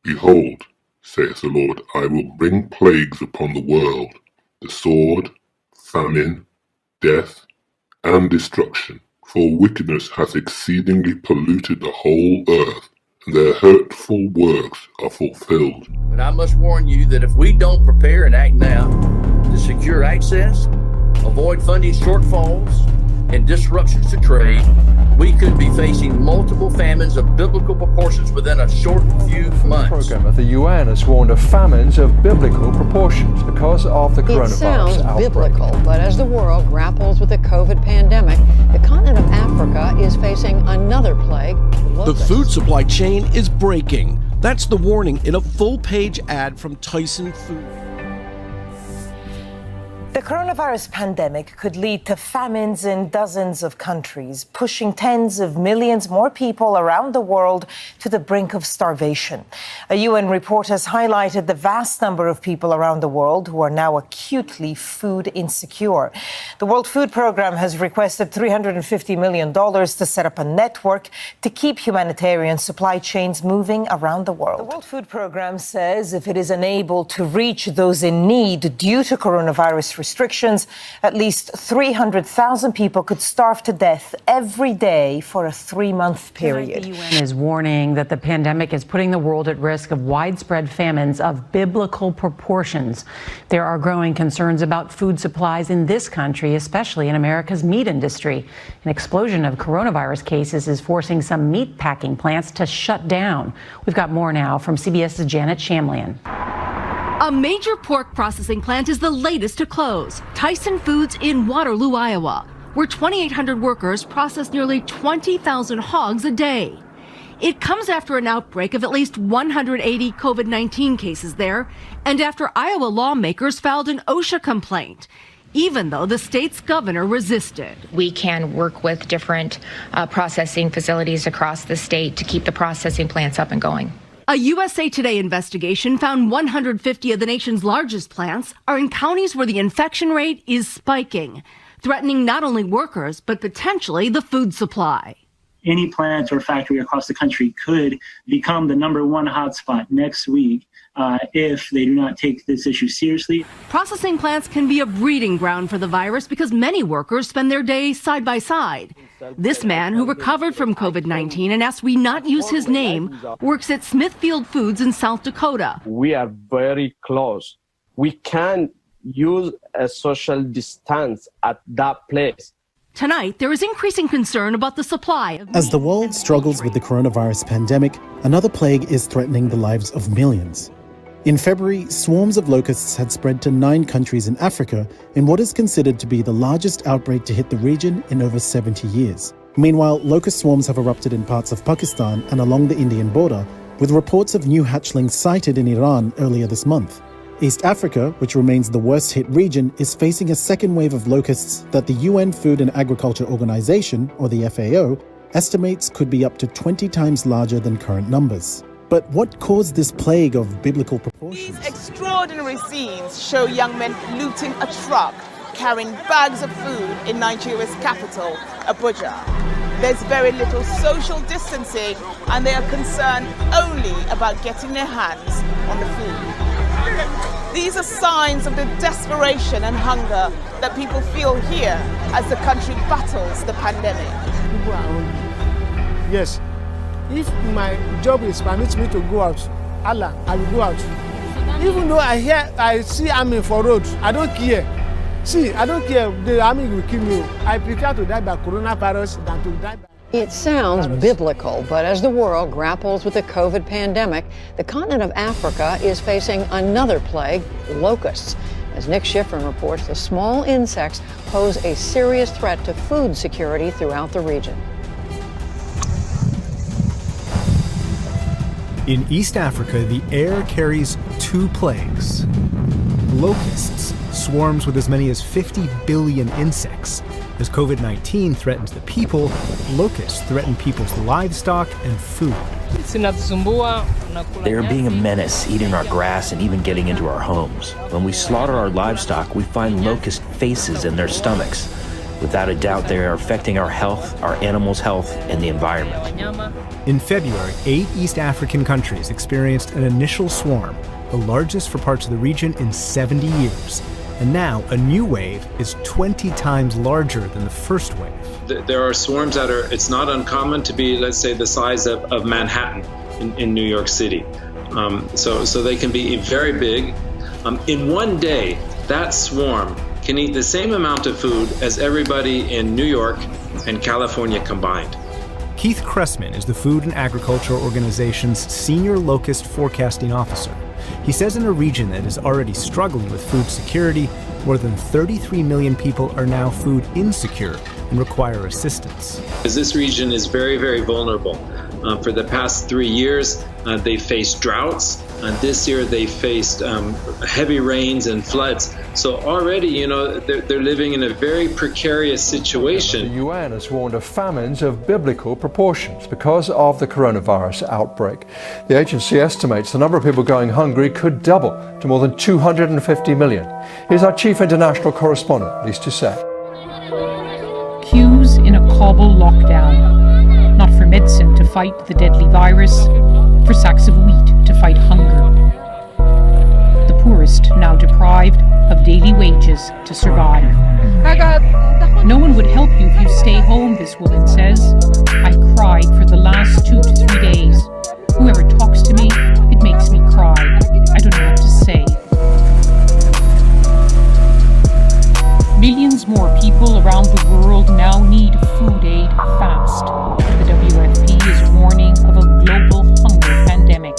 Behold, saith the Lord, I will bring plagues upon the world, the sword, famine, death, and destruction. For wickedness hath exceedingly polluted the whole earth, and their hurtful works are fulfilled. But I must warn you that if we don't prepare and act now to secure access, avoid funding shortfalls, and disruptions to trade, we could be facing multiple famines of biblical proportions within a short few months. The program of the UN has warned of famines of biblical proportions because of the coronavirus It sounds outbreak. biblical, but as the world grapples with the COVID pandemic, the continent of Africa is facing another plague. The food supply chain is breaking. That's the warning in a full-page ad from Tyson Foods. The coronavirus pandemic could lead to famines in dozens of countries, pushing tens of millions more people around the world to the brink of starvation. A UN report has highlighted the vast number of people around the world who are now acutely food insecure. The World Food Programme has requested $350 million to set up a network to keep humanitarian supply chains moving around the world. The World Food Programme says if it is unable to reach those in need due to coronavirus restrictions, at least 300,000 people could starve to death every day for a 3-month period. The UN is warning that the pandemic is putting the world at risk of widespread famines of biblical proportions. There are growing concerns about food supplies in this country, especially in America's meat industry. An explosion of coronavirus cases is forcing some meat packing plants to shut down. We've got more now from CBS's Janet Shamlian. A major pork processing plant is the latest to close, Tyson Foods in Waterloo, Iowa, where 2,800 workers process nearly 20,000 hogs a day. It comes after an outbreak of at least 180 COVID-19 cases there, and after Iowa lawmakers filed an OSHA complaint, even though the state's governor resisted. We can work with different processing facilities across the state to keep the processing plants up and going. A USA Today investigation found 150 of the nation's largest plants are in counties where the infection rate is spiking, threatening not only workers, but potentially the food supply. Any plant or factory across the country could become the #1 hotspot next week if they do not take this issue seriously. Processing plants can be a breeding ground for the virus because many workers spend their days side by side. This man, who recovered from COVID-19 and asked we not use his name, works at Smithfield Foods in South Dakota. We are very close. We can't use a social distance at that place. Tonight, there is increasing concern about the supply of meat. As the world struggles with the coronavirus pandemic, another plague is threatening the lives of millions. In February, swarms of locusts had spread to 9 countries in Africa in what is considered to be the largest outbreak to hit the region in over 70 years. Meanwhile, locust swarms have erupted in parts of Pakistan and along the Indian border, with reports of new hatchlings sighted in Iran earlier this month. East Africa, which remains the worst-hit region, is facing a second wave of locusts that the UN Food and Agriculture Organization, or the FAO, estimates could be up to 20 times larger than current numbers. But what caused this plague of biblical proportions? These extraordinary scenes show young men looting a truck carrying bags of food in Nigeria's capital, Abuja. There's very little social distancing, and they are concerned only about getting their hands on the food. These are signs of the desperation and hunger that people feel here as the country battles the pandemic. People are hungry. Yes. If my job is permits me to go out, Allah, I will go out. Even though I see army for road, I don't care. See, I don't care. The army will kill me. I prefer to die by coronavirus than to die by... It sounds biblical, but as the world grapples with the COVID pandemic, the continent of Africa is facing another plague, locusts. As Nick Schifrin reports, the small insects pose a serious threat to food security throughout the region. In East Africa, the air carries 2 plagues. Locusts, swarms with as many as 50 billion insects. As COVID-19 threatens the people, locusts threaten people's livestock and food. They are being a menace, eating our grass and even getting into our homes. When we slaughter our livestock, we find locust faces in their stomachs. Without a doubt, they are affecting our health, our animals' health, and the environment. In February, 8 East African countries experienced an initial swarm, the largest for parts of the region in 70 years. And now a new wave is 20 times larger than the first wave. There are swarms that it's not uncommon to be, let's say, the size of Manhattan in New York City. So they can be very big. In one day, that swarm can eat the same amount of food as everybody in New York and California combined. Keith Cressman is the Food and Agriculture Organization's Senior Locust Forecasting Officer. He says in a region that is already struggling with food security, more than 33 million people are now food insecure and require assistance. Because this region is very, very vulnerable. For the past 3 years, they faced droughts. This year, they faced heavy rains and floods. So already, they're living in a very precarious situation. The UN has warned of famines of biblical proportions because of the coronavirus outbreak. The agency estimates the number of people going hungry could double to more than 250 million. Here's our chief international correspondent, Lisa Toussaint. Queues in a Kabul lockdown. Not for medicine to fight the deadly virus, for sacks of wheat to fight hunger. The poorest now deprived of daily wages to survive. No one would help you if you stay home, this woman says. I cried for the last 2 to 3 days. Whoever talks to me, it makes me cry. I don't know what to say. Millions more people around the world now need food aid fast. The WFP is warning of a global hunger pandemic.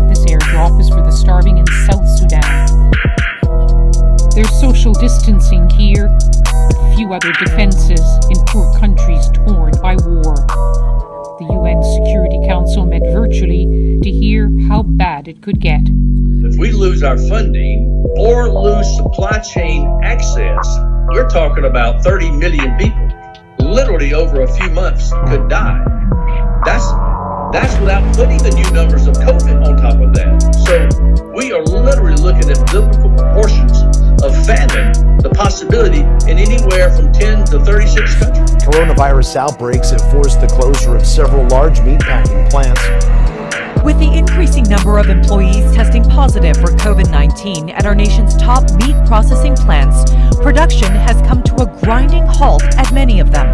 This airdrop is for the starving in South Sudan. There's social distancing here, but few other defenses in poor countries torn by war. The UN Security Council met virtually to hear how bad it could get. If we lose our funding or lose supply chain access, you're talking about 30 million people, literally over a few months, could die. That's without putting the new numbers of COVID on top of that. So we are literally looking at biblical proportions of famine, the possibility in anywhere from 10 to 36 countries. Coronavirus outbreaks have forced the closure of several large meatpacking plants. With the increasing number of employees testing positive for COVID-19 at our nation's top meat processing plants, production has come to a grinding halt at many of them.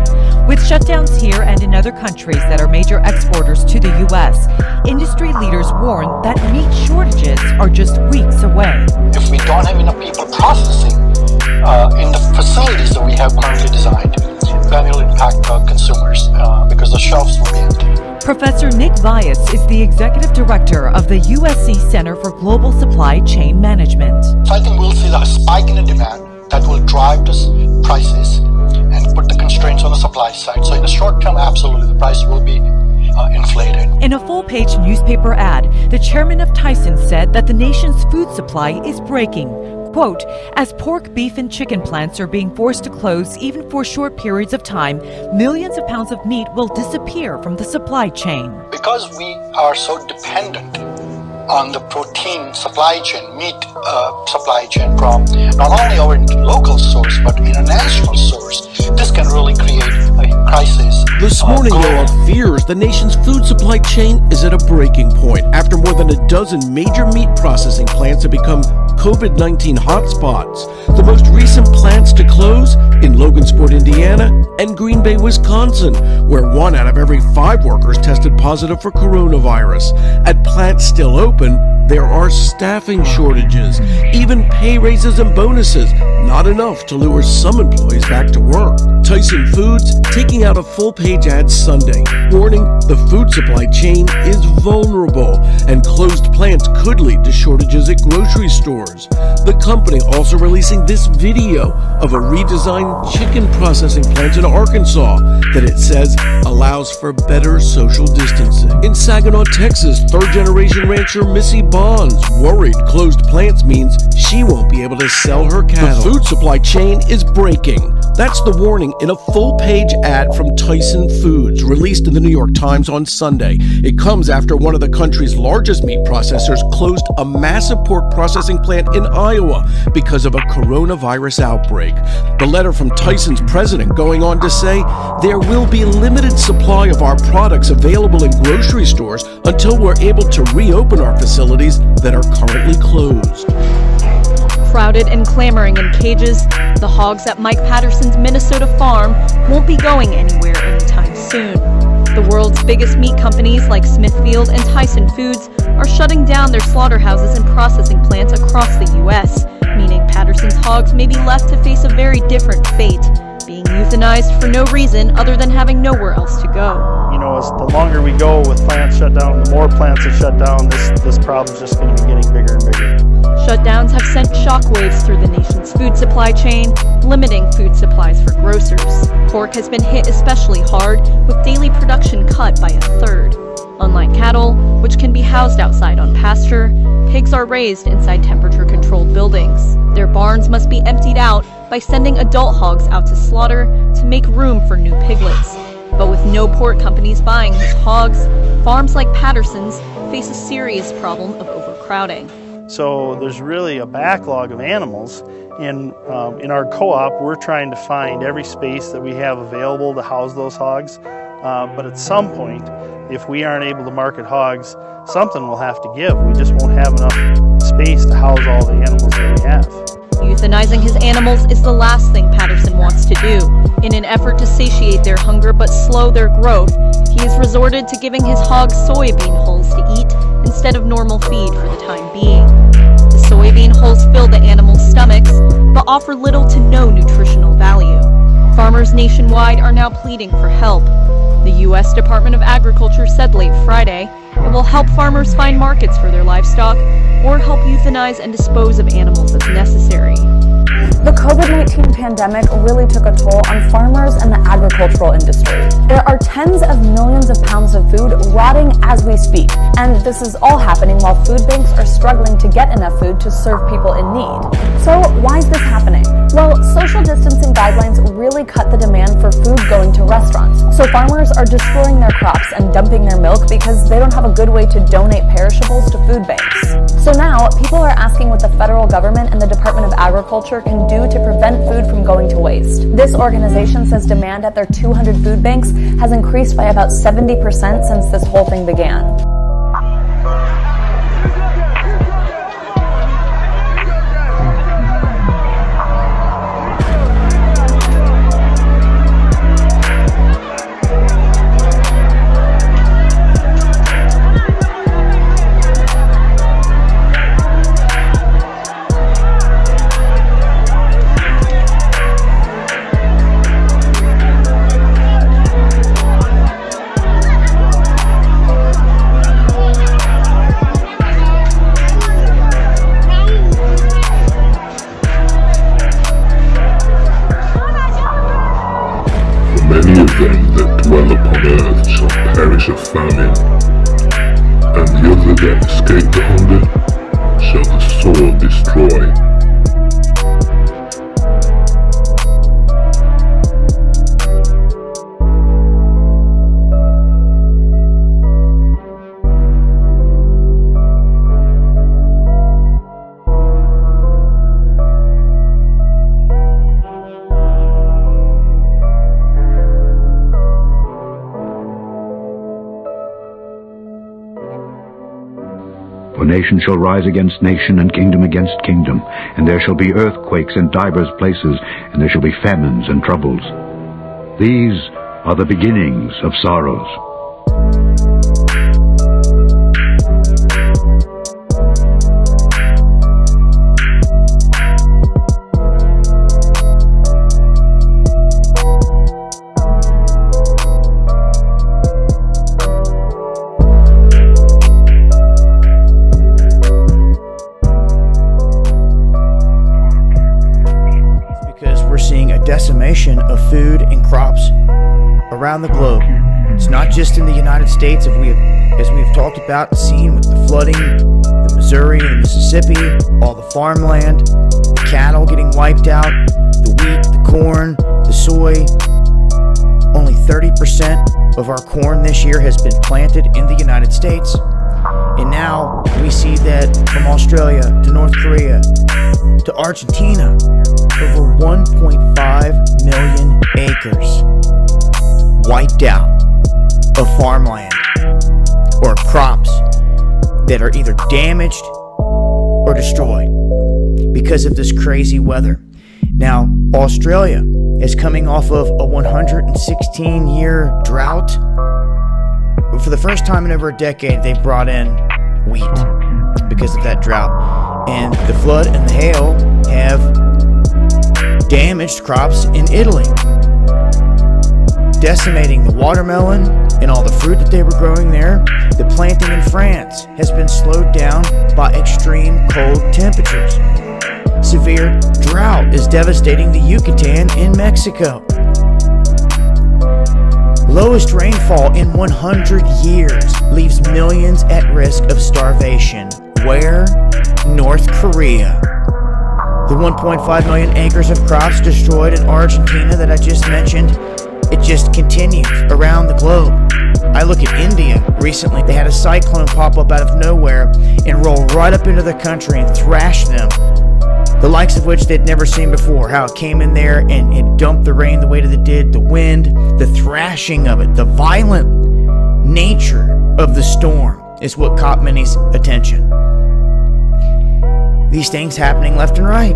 With shutdowns here and in other countries that are major exporters to the U.S., industry leaders warn that meat shortages are just weeks away. If we don't have enough people processing in the facilities that we have currently designed, then it'll impact consumers because the shelves will be empty. Professor Nick Vyas is the executive director of the USC Center for Global Supply Chain Management. So I think we'll see a spike in the demand that will drive the prices and put the constraints on the supply side. So in the short term, absolutely, the price will be inflated. In a full-page newspaper ad, the chairman of Tyson said that the nation's food supply is breaking. Quote, as pork, beef, and chicken plants are being forced to close even for short periods of time, millions of pounds of meat will disappear from the supply chain. Because we are so dependent on the protein supply chain, meat supply chain from not only our local source but international source, this can really create a crisis. This morning, there are fears the nation's food supply chain is at a breaking point after more than a dozen major meat processing plants have become COVID-19 hotspots. The most recent plants to close in Logansport, Indiana, and Green Bay, Wisconsin, where 1 out of every 5 workers tested positive for coronavirus. At plants still open, there are staffing shortages, even pay raises and bonuses, not enough to lure some employees back to work. Tyson Foods taking out a full-page ad Sunday, warning the food supply chain is vulnerable and closed plants could lead to shortages at grocery stores. The company also releasing this video of a redesigned chicken processing plant in Arkansas that it says allows for better social distancing. In Saginaw, Texas, third-generation rancher Missy Bonds worried closed plants means she won't be able to sell her cattle. The food supply chain is breaking. That's the warning in a full-page ad from Tyson Foods, released in the New York Times on Sunday. It comes after one of the country's largest meat processors closed a massive pork processing plant in Iowa because of a coronavirus outbreak. The letter from Tyson's president going on to say, there will be limited supply of our products available in grocery stores until we're able to reopen our facilities that are currently closed. Crowded and clamoring in cages, the hogs at Mike Patterson's Minnesota farm won't be going anywhere anytime soon. The world's biggest meat companies like Smithfield and Tyson Foods are shutting down their slaughterhouses and processing plants across the U.S., meaning Patterson's hogs may be left to face a very different fate, being euthanized for no reason other than having nowhere else to go. You know, as the longer we go with plants shut down, the more plants that shut down, this problem's just going to be getting bigger and bigger. Shutdowns have sent shockwaves through the nation's food supply chain, limiting food supplies for grocers. Pork has been hit especially hard, with daily production cut by a third. Unlike cattle, which can be housed outside on pasture, pigs are raised inside temperature-controlled buildings. Their barns must be emptied out by sending adult hogs out to slaughter to make room for new piglets. But with no pork companies buying his hogs, farms like Patterson's face a serious problem of overcrowding. So there's really a backlog of animals. In our co-op, we're trying to find every space that we have available to house those hogs. But at some point, if we aren't able to market hogs, something will have to give. We just won't have enough space to house all the animals that we have. Euthanizing his animals is the last thing Patterson wants to do. In an effort to satiate their hunger but slow their growth, he has resorted to giving his hogs soybean hulls to eat instead of normal feed for the time being. The soybean hulls fill the animals' stomachs, but offer little to no nutritional value. Farmers nationwide are now pleading for help. The U.S. Department of Agriculture said late Friday it will help farmers find markets for their livestock or help euthanize and dispose of animals as necessary. The COVID-19 pandemic really took a toll on farmers and the agricultural industry. There are tens of millions of pounds of food rotting as we speak, and this is all happening while food banks are struggling to get enough food to serve people in need. So why is this happening? Well, social distancing guidelines really cut the demand for food going to restaurants. So farmers are destroying their crops and dumping their milk because they don't have a good way to donate perishables to food banks. So now, people are asking what the federal government and the Department of Agriculture can do to prevent food from going to waste. This organization says demand at their 200 food banks has increased by about 70% since this whole thing began. Many of them that dwell upon earth shall perish of famine, and the other that escape the hunger shall the sword destroy. For nation shall rise against nation, and kingdom against kingdom, and there shall be earthquakes in divers places, and there shall be famines and troubles. These are the beginnings of sorrows. Decimation of food and crops around the globe. It's not just in the United States, as we have talked about and seen with the flooding, the Missouri and the Mississippi, all the farmland, the cattle getting wiped out, the wheat, the corn, the soy. Only 30% of our corn this year has been planted in the United States. And now we see that from Australia to North Korea to Argentina, over 1.5 million acres wiped out of farmland or crops that are either damaged or destroyed because of this crazy weather. Now, Australia is coming off of a 116-year drought. For the first time in over a decade, they've brought in wheat because of that drought. And the flood and the hail have damaged crops in Italy, decimating the watermelon and all the fruit that they were growing there. The planting in France has been slowed down by extreme cold temperatures. Severe drought is devastating the Yucatan in Mexico. Lowest rainfall in 100 years leaves millions at risk of starvation. Where? North Korea. The 1.5 million acres of crops destroyed in Argentina that I just mentioned, it just continues around the globe. I look at India recently. They had a cyclone pop up out of nowhere and roll right up into the country and thrash them, the likes of which they'd never seen before. How it came in there and it dumped the rain the way that it did, the wind, the thrashing of it, the violent nature of the storm is what caught many's attention. These things happening left and right,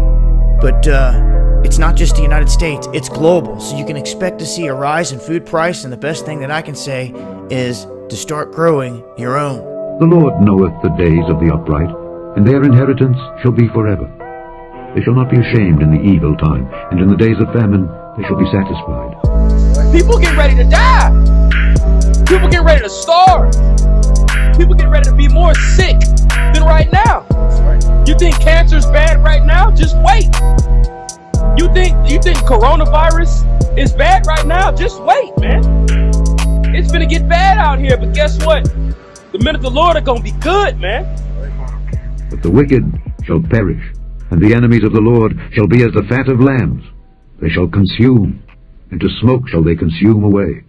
but it's not just the United States, it's global, so you can expect to see a rise in food price, and the best thing that I can say is to start growing your own. The Lord knoweth the days of the upright, and their inheritance shall be forever. They shall not be ashamed in the evil time, and in the days of famine they shall be satisfied. People get ready to die. People get ready to starve. People get ready to be more sick than right now. You think cancer's bad right now? Just wait. You think coronavirus is bad right now? Just wait, man. It's gonna get bad out here, but guess what? The men of the Lord are gonna be good, man. But the wicked shall perish, and the enemies of the Lord shall be as the fat of lambs. They shall consume, and to smoke shall they consume away.